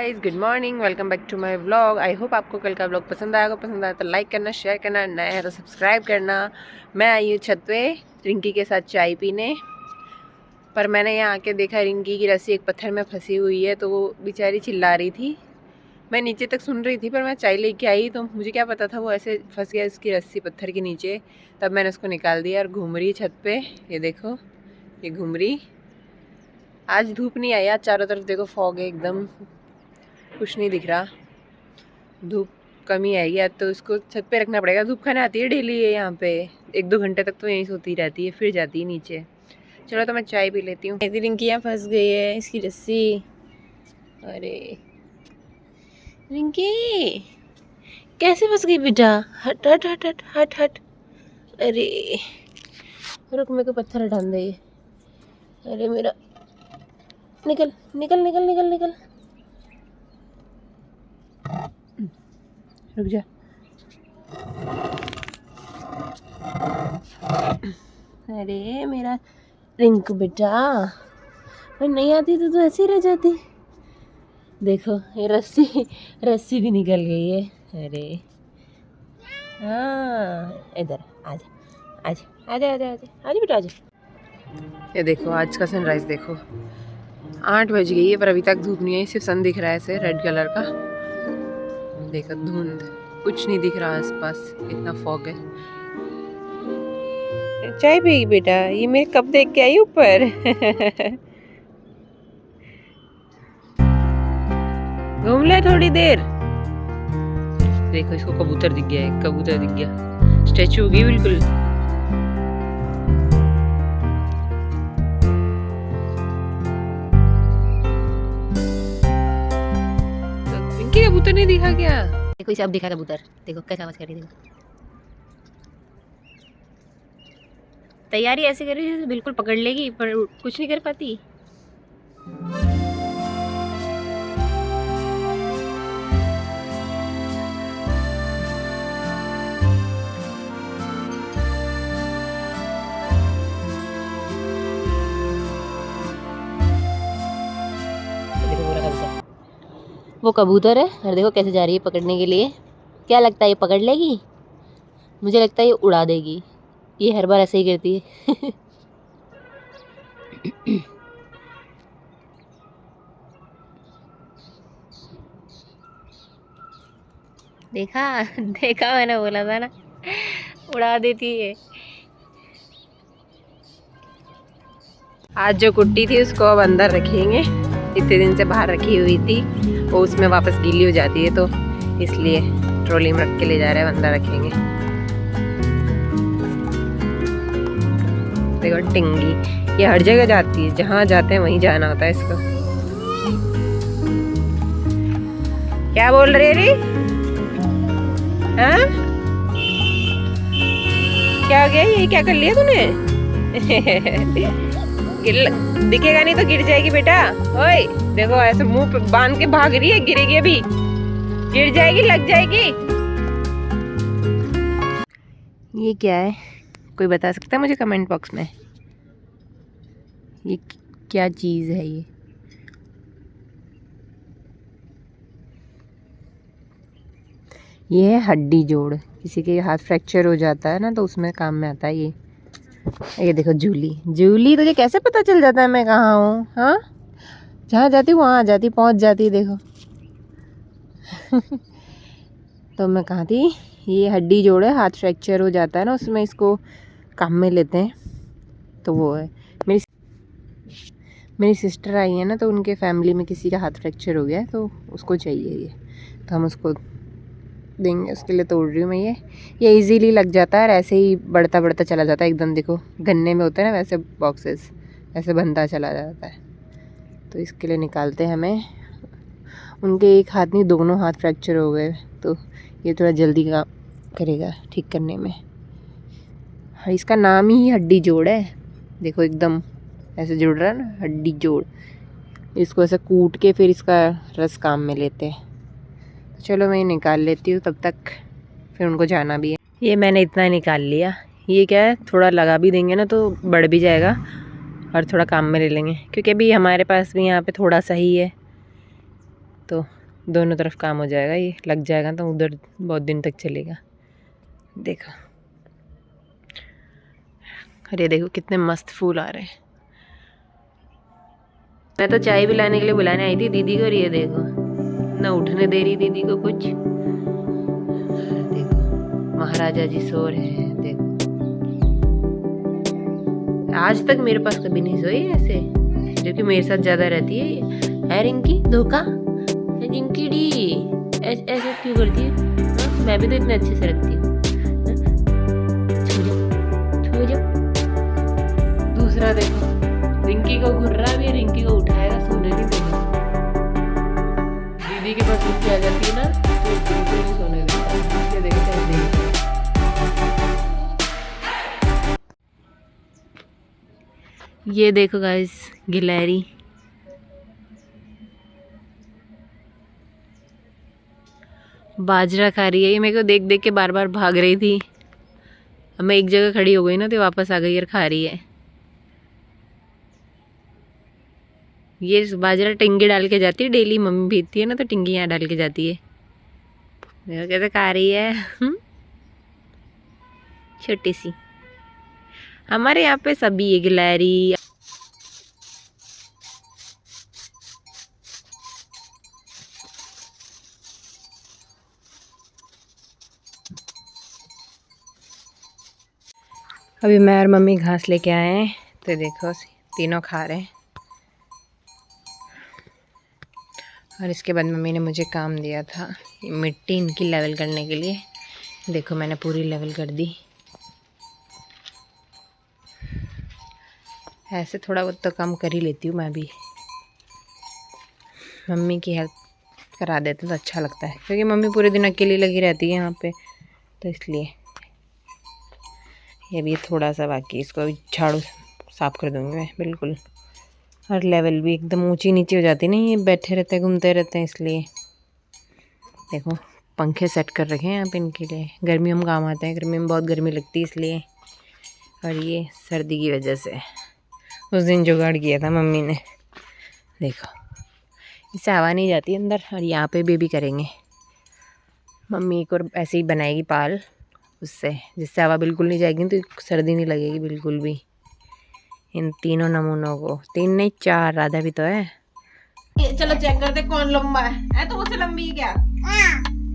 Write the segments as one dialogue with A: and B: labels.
A: Guys, good morning, welcome back to my vlog. I hope आपको कल का vlog पसंद आएगा। पसंद आया तो लाइक करना, शेयर करना, नया है तो सब्सक्राइब करना। मैं आई हूँ छत पे रिंकी के साथ चाय पीने, पर मैंने यहाँ आके देखा रिंकी की रस्सी एक पत्थर में फंसी हुई है, तो वो बेचारी चिल्ला रही थी। मैं नीचे तक सुन रही थी, पर मैं चाय लेके आई तो मुझे क्या पता था वो ऐसे फंस गया उसकी रस्सी पत्थर के नीचे। तब मैंने उसको निकाल दिया और घूम रही छत पे। ये देखो, ये घूम रही। आज धूप नहीं आई, आज चारों तरफ देखो फॉग है, एकदम कुछ नहीं दिख रहा। धूप कमी आएगी आज तो इसको छत पे रखना पड़ेगा। धूप खाने आती है डेली है यहाँ पे, 1-2 घंटे तक तो यहीं सोती रहती है, फिर जाती है नीचे। चलो तो मैं चाय पी लेती हूँ। रिंकी यहाँ फंस गई है, इसकी रस्सी। अरे रिंकी कैसे फंस गई बेटा? हट हट हट हट हट हट। अरे रुक, मेरे को पत्थर हटा दे। अरे मेरा, निकल निकल निकल निकल निकल, रुक जा। अरे मेरा रिंकू बेटा, मैं नहीं आती तो ऐसे ही रह जाती। देखो ये रस्सी भी निकल गई है। अरे हाँ, इधर आजा आजा आजा आजा आजा आजा बेटा आजा। ये देखो आज का सनराइज देखो, 8 बज गई है पर अभी तक धूप नहीं आई, सिर्फ सन दिख रहा है ऐसे रेड कलर का। देखो धुंध, कुछ नहीं दिख रहा आसपास, इतना फॉग है। चाय पिएगी बेटा? ये मेरे कप देख के आई ऊपर। घूम ले थोड़ी देर। देखो इसको कबूतर दिख गया है, कबूतर दिख गया, स्टैचू हो गई बिल्कुल। तो इनके कबूतर नहीं दिखा क्या? देखो इसे अब दिखा कबूतर, देखो कैसा आवाज कर रही है। देखो तैयारी ऐसे कर रही है जैसे बिल्कुल पकड़ लेगी, पर कुछ नहीं कर पाती। वो कबूतर है और देखो कैसे जा रही है पकड़ने के लिए। क्या लगता है ये पकड़ लेगी? मुझे लगता है ये उड़ा देगी, ये हर बार ऐसे ही करती है। देखा देखा, मैंने बोला था ना, उड़ा देती है। आज जो कुट्टी थी उसको अब अंदर रखेंगे, इतने दिन से बाहर रखी हुई थी, वो उसमें वापस गीली हो जाती है, तो इसलिए ट्रॉली में रख के ले जा रहे हैं, अंदर रखेंगे। देखो टिंगी, ये हर जगह जाती है, जहाँ जाते हैं वहीं जाना होता है इसको। क्या बोल रही रे? हाँ क्या हो गया? ये क्या कर लिया तूने? दिखेगा नहीं तो गिर जाएगी बेटा। ओए देखो ऐसे मुंह बांध के भाग रही है, गिरेगी अभी, गिर जाएगी, लग जाएगी। ये क्या है, कोई बता सकता है मुझे कमेंट बॉक्स में? ये क्या चीज़ है? ये है हड्डी जोड़। किसी के हाथ फ्रैक्चर हो जाता है ना, तो उसमें काम में आता है ये। ये देखो जूली, जूली तुझे कैसे पता चल जाता है मैं कहाँ हूँ? हाँ, जहाँ जाती हूँ वहाँ आ जाती, पहुँच जाती, देखो। तो मैं कहाँ थी? ये हड्डी जोड़ है, हाथ फ्रैक्चर हो जाता है ना, उसमें इसको काम में लेते हैं, तो वो है। मेरी सिस्टर आई है ना, तो उनके फैमिली में किसी का हाथ फ्रैक्चर हो गया है, तो उसको चाहिए ये, तो हम उसको देंगे, उसके लिए तोड़ रही हूँ मैं। ये इजीली लग जाता है और ऐसे ही बढ़ता बढ़ता चला जाता है एकदम। देखो गन्ने में होते हैं ना वैसे बॉक्सेस, ऐसे बनता चला जाता है, तो इसके लिए निकालते हैं हमें। उनके एक हाथ नहीं, दोनों हाथ फ्रैक्चर हो गए, तो ये थोड़ा जल्दी काम करेगा ठीक करने में। इसका नाम ही हड्डी जोड़ है, देखो एकदम ऐसे जुड़ रहा है ना, हड्डी जोड़। इसको ऐसे कूट के फिर इसका रस काम में लेते हैं। चलो मैं निकाल लेती हूँ तब तक, फिर उनको जाना भी है। ये मैंने इतना निकाल लिया। ये क्या है, थोड़ा लगा भी देंगे ना तो बढ़ भी जाएगा और थोड़ा काम में ले लेंगे, क्योंकि अभी हमारे पास भी यहाँ पे थोड़ा सा ही है, तो दोनों तरफ काम हो जाएगा, ये लग जाएगा तो उधर बहुत दिन तक चलेगा। देखो, अरे देखो कितने मस्त फूल आ रहे हैं। मैं तो चाय भी लाने के लिए बुलाने आई थी दीदी को, और ये देखो ना उठने दे रही दीदी को कुछ। देखो महाराजा जी सो रहे हैं। देखो आज तक मेरे पास कभी नहीं सोई ऐसे, जो कि मेरे साथ ज्यादा रहती है रिंकी। धोखा रिंकी डी ऐसे क्यों करती है? मैं भी तो इतने अच्छे से रखती हूँ। दूसरा देखो रिंकी को घुर्रा भी है, रिंकी को उठाएगा, सोने नहीं देगा। दीदी के पास रिंकी आ जाती है ना तो बिल्कुल नहीं सोने देता। ये देखो कैसे ये देखो गाइस गिलहरी बाजरा खा रही है। ये मेरे को देख देख के बार बार भाग रही थी। अब मैं एक जगह खड़ी हो गई ना तो वापस आ गई और खा रही है। ये बाजरा टिंगी डाल के जाती है, डेली मम्मी भेजती है ना तो टिंगी यहाँ डाल के जाती है। देखो कैसे खा रही है छोटी सी। हमारे यहाँ पे सभी है गिलहरी। अभी मैं और मम्मी घास लेके आए हैं तो देखो तीनों खा रहे हैं। और इसके बाद मम्मी ने मुझे काम दिया था मिट्टी इनकी लेवल करने के लिए। देखो मैंने पूरी लेवल कर दी। ऐसे थोड़ा बहुत तो काम कर ही लेती हूँ मैं भी, मम्मी की हेल्प करा देते तो अच्छा लगता है, क्योंकि मम्मी पूरे दिन अकेली लगी रहती है यहाँ पे, तो इसलिए। ये भी थोड़ा सा बाकी, इसको भी झाड़ू साफ़ कर दूँगी मैं बिल्कुल। और लेवल भी एकदम ऊंची नीचे हो जाती नहीं, ये बैठे रहते हैं घूमते रहते हैं, इसलिए। देखो पंखे सेट कर रखे हैं यहाँ पे इनके लिए, गर्मियों में काम आते हैं, गर्मी में बहुत गर्मी लगती है इसलिए। और ये सर्दी की वजह से उस दिन जुगाड़ किया था मम्मी ने। देखो इससे हवा नहीं जाती अंदर। और यहाँ पे बेबी करेंगे मम्मी को, ऐसे ही बनाएगी पाल उससे, जिससे हवा बिल्कुल नहीं जाएगी तो सर्दी नहीं लगेगी बिल्कुल भी। इन तीनों नमूनों को, 3 नहीं 4, राधा भी तो है। चलो चेक करते कौन लंबा है। तो मुझसे लंबी है क्या?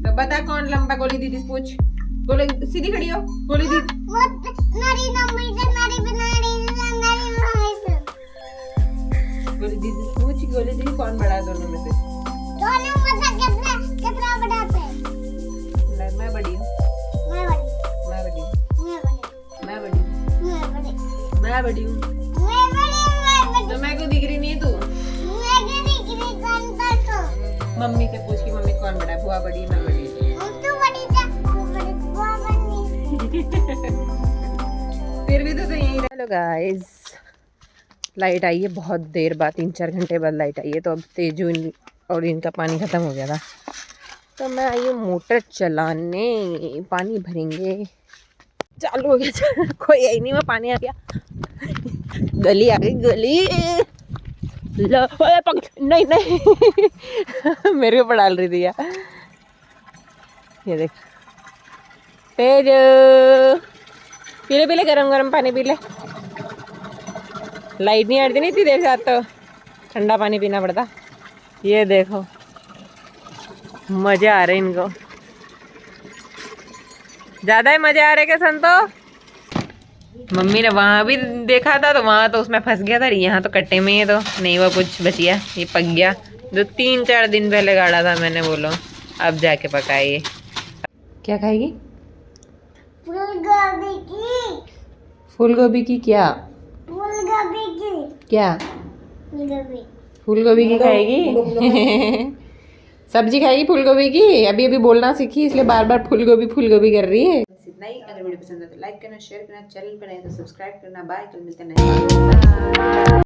A: तो बता कौन लंबा। गोली दीदी से पूछ। गोली सीधी खड़ी हो। गोली दीदी गोली दीदी से पूछ, गोली दीदी कौन बड़ा है दोनों में से? कितना बड़ा है? मैं बड़ी हूँ। मैं बड़ी हूँ। तो मैं को दिख रही नहीं है तू? मम्मी से पूछ कि मम्मी कौन बड़ा है, बुआ बड़ी है मैं बड़ी हूँ। फिर भी तो यही। हेलो गाइस, लाइट आई है बहुत देर बाद, 3-4 घंटे बाद लाइट आई है। तो अब तेजू और इनका पानी ख़त्म हो गया था, तो मैं आई हूँ मोटर चलाने, पानी भरेंगे। चालू हो गया कोई आई नहीं, मैं पानी आ गया। गली आ गई, गली नहीं मेरे ऊपर डाल रही थी यार। ये देख तेज, पीले गरम गरम पानी पी ले। लाइट नहीं आती नहीं थी देर साथ, तो ठंडा पानी पीना पड़ता। ये देखो मज़े आ रहे इनको, ज़्यादा ही मज़े आ रहे क्या संतो? मम्मी ने वहाँ भी देखा था तो वहाँ तो उसमें फंस गया था, यहाँ तो कट्टे में ही तो नहीं हुआ कुछ बचिया, ये पक गया। जो 3-4 दिन पहले गाड़ा था मैंने, बोलो अब जाके पकाइए। क्या खाएगी? फूलगोभी की। फूलगोभी की क्या? फूलगोभी की क्या? फूलगोभी की खाएगी सब्जी खाएगी फूलगोभी की। अभी अभी बोलना सीखी, इसलिए बार बार फूलगोभी कर रही है। इतना ही। अगर वीडियो पसंद है तो लाइक करना, शेयर करना, चैनल पर नए तो सब्सक्राइब करना। बाय, कल मिलते हैं।